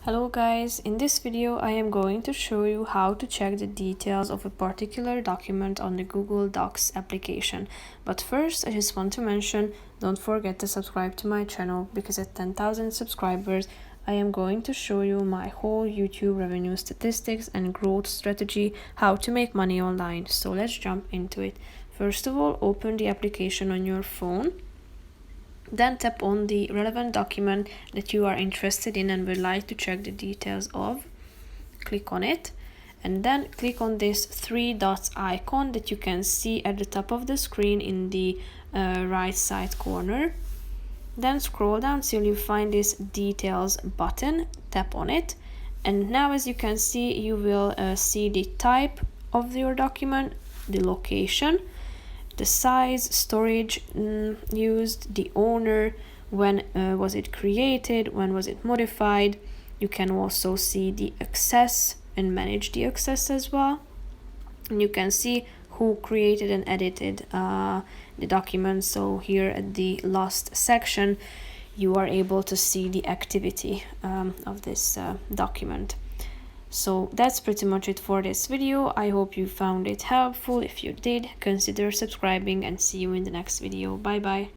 Hello guys, in this video I am going to show you how to check the details of a particular document on the Google Docs application. But first I just want to mention, don't forget to subscribe to my channel because at 10,000 subscribers I am going to show you my whole YouTube revenue statistics and growth strategy, how to make money online. So let's jump into it. First of all, open the application on your phone. Then tap on the relevant document that you are interested in and would like to check the details of. Click on it and then click on this three dots icon that you can see at the top of the screen in the right side corner. Then scroll down till you find this details button, tap on it, and now as you can see you will see the type of your document, the location, the size, storage used, the owner, when was it created, when was it modified. You can also see the access and manage the access as well. And you can see who created and edited the document. So here at the last section, you are able to see the activity of this document. So that's pretty much it for this video. I hope you found it helpful. If you did, consider subscribing and see you in the next video. Bye bye.